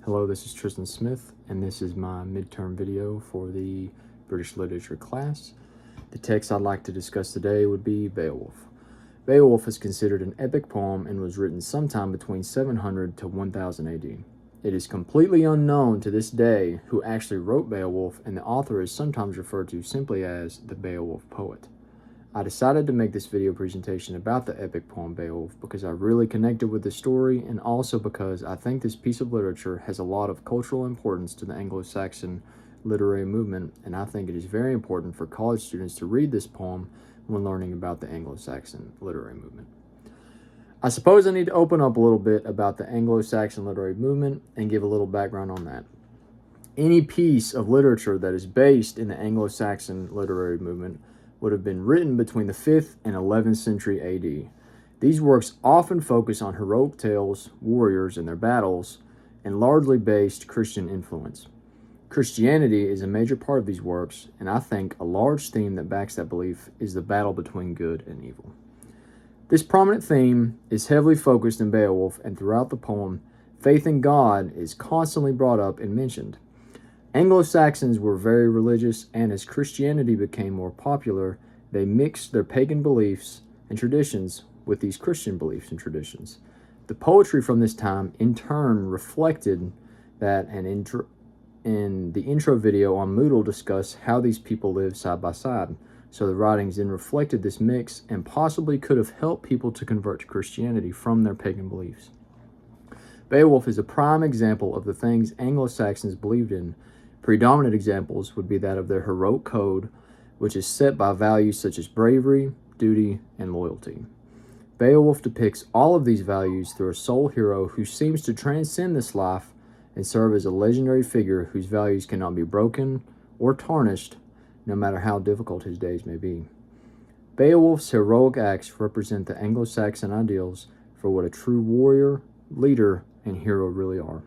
Hello, this is Tristan Smith, and this is my midterm video for the British Literature class. The text I'd like to discuss today would be Beowulf. Beowulf is considered an epic poem and was written sometime between 700 to 1000 AD. It is completely unknown to this day who actually wrote Beowulf, and the author is sometimes referred to simply as the Beowulf poet. I decided to make this video presentation about the epic poem Beowulf because I really connected with the story, and also because I think this piece of literature has a lot of cultural importance to the Anglo-Saxon literary movement, and I think it is very important for college students to read this poem when learning about the Anglo-Saxon literary movement. I suppose I need to open up a little bit about the Anglo-Saxon literary movement and give a little background on that. Any piece of literature that is based in the Anglo-Saxon literary movement would have been written between the 5th and 11th century AD. These works often focus on heroic tales, warriors, and their battles, and largely based Christian influence. Christianity is a major part of these works, and I think a large theme that backs that belief is the battle between good and evil. This prominent theme is heavily focused in Beowulf, and throughout the poem, faith in God is constantly brought up and mentioned. Anglo-Saxons were very religious, and as Christianity became more popular, they mixed their pagan beliefs and traditions with these Christian beliefs and traditions. The poetry from this time, in turn, reflected that, and in the intro video on Moodle discuss how these people lived side by side. So the writings then reflected this mix and possibly could have helped people to convert to Christianity from their pagan beliefs. Beowulf is a prime example of the things Anglo-Saxons believed in. Predominant examples would be that of their heroic code, which is set by values such as bravery, duty, and loyalty. Beowulf depicts all of these values through a sole hero who seems to transcend this life and serve as a legendary figure whose values cannot be broken or tarnished, no matter how difficult his days may be. Beowulf's heroic acts represent the Anglo-Saxon ideals for what a true warrior, leader, and hero really are.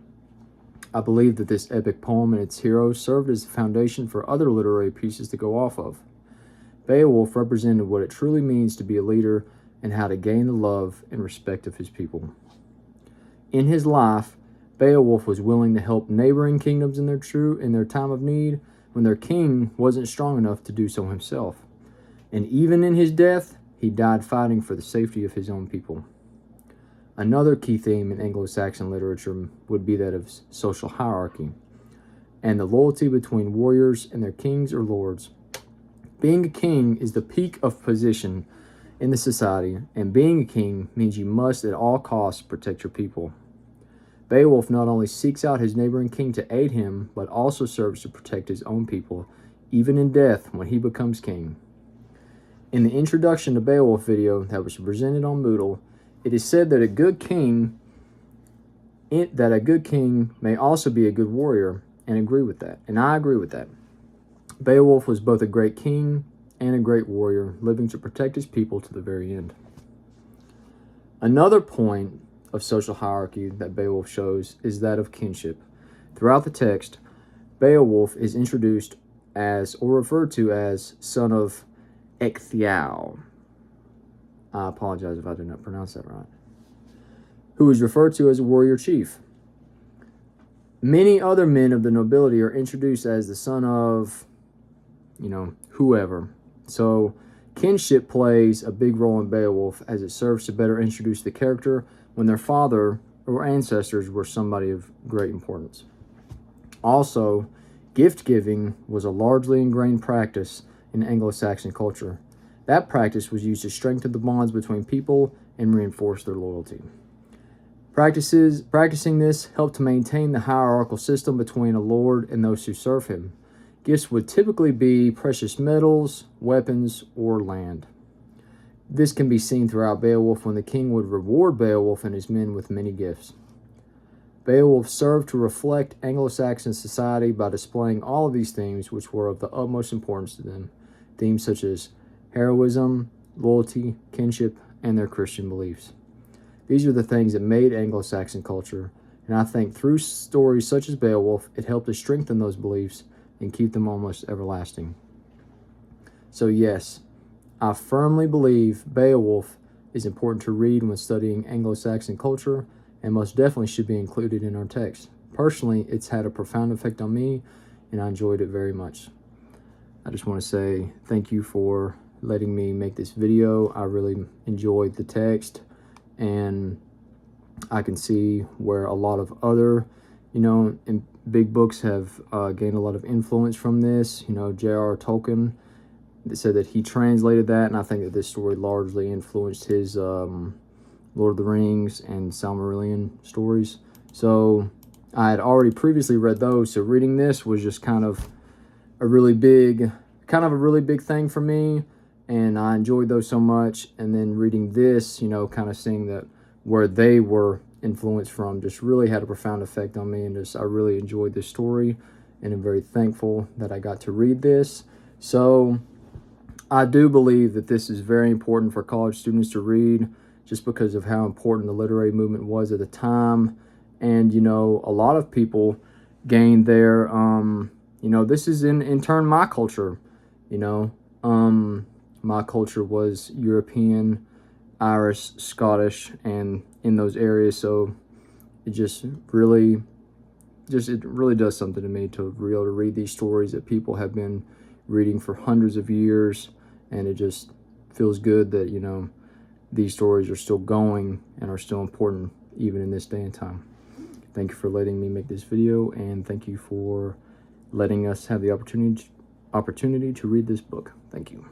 I believe that this epic poem and its heroes served as the foundation for other literary pieces to go off of. Beowulf represented what it truly means to be a leader and how to gain the love and respect of his people. In his life, Beowulf was willing to help neighboring kingdoms in their time of need when their king wasn't strong enough to do so himself. And even in his death, he died fighting for the safety of his own people. Another key theme in Anglo-Saxon literature would be that of social hierarchy and the loyalty between warriors and their kings or lords. Being a king is the peak of position in the society, and being a king means you must at all costs protect your people. Beowulf not only seeks out his neighboring king to aid him, but also serves to protect his own people, even in death when he becomes king. In the introduction to Beowulf video that was presented on Moodle, it is said that a good king may also be a good warrior, and agree with that. And I agree with that. Beowulf was both a great king and a great warrior, living to protect his people to the very end. Another point of social hierarchy that Beowulf shows is that of kinship. Throughout the text, Beowulf is introduced as, or referred to as, son of Ecgtheow. I apologize if I did not pronounce that right. Who is referred to as a warrior chief. Many other men of the nobility are introduced as the son of, whoever. So kinship plays a big role in Beowulf, as it serves to better introduce the character when their father or ancestors were somebody of great importance. Also, gift giving was a largely ingrained practice in Anglo-Saxon culture. That practice was used to strengthen the bonds between people and reinforce their loyalty. Practicing this helped to maintain the hierarchical system between a lord and those who serve him. Gifts would typically be precious metals, weapons, or land. This can be seen throughout Beowulf when the king would reward Beowulf and his men with many gifts. Beowulf served to reflect Anglo-Saxon society by displaying all of these themes which were of the utmost importance to them. Themes such as heroism, loyalty, kinship, and their Christian beliefs. These are the things that made Anglo-Saxon culture, and I think through stories such as Beowulf, it helped to strengthen those beliefs and keep them almost everlasting. So yes, I firmly believe Beowulf is important to read when studying Anglo-Saxon culture, and most definitely should be included in our text. personally, it's had a profound effect on me, and I enjoyed it very much. I just want to say thank you for letting me make this video. I really enjoyed the text, and I can see where a lot of other, in big books have gained a lot of influence from this. J.R.R. Tolkien said that he translated that, and I think that this story largely influenced his Lord of the Rings and Silmarillion stories. So I had already previously read those, so reading this was just kind of a really big thing for me, and I enjoyed those so much. And then reading this, kind of seeing that where they were influenced from just really had a profound effect on me, and I really enjoyed this story, and I'm very thankful that I got to read this. So I do believe that this is very important for college students to read, just because of how important the literary movement was at the time. And a lot of people gained their this is in turn my culture. My culture was European, Irish, Scottish, and in those areas, so it really does something to me to be able to read these stories that people have been reading for hundreds of years, and it just feels good that these stories are still going and are still important even in this day and time. Thank you for letting me make this video, and thank you for letting us have the opportunity to read this book. Thank you.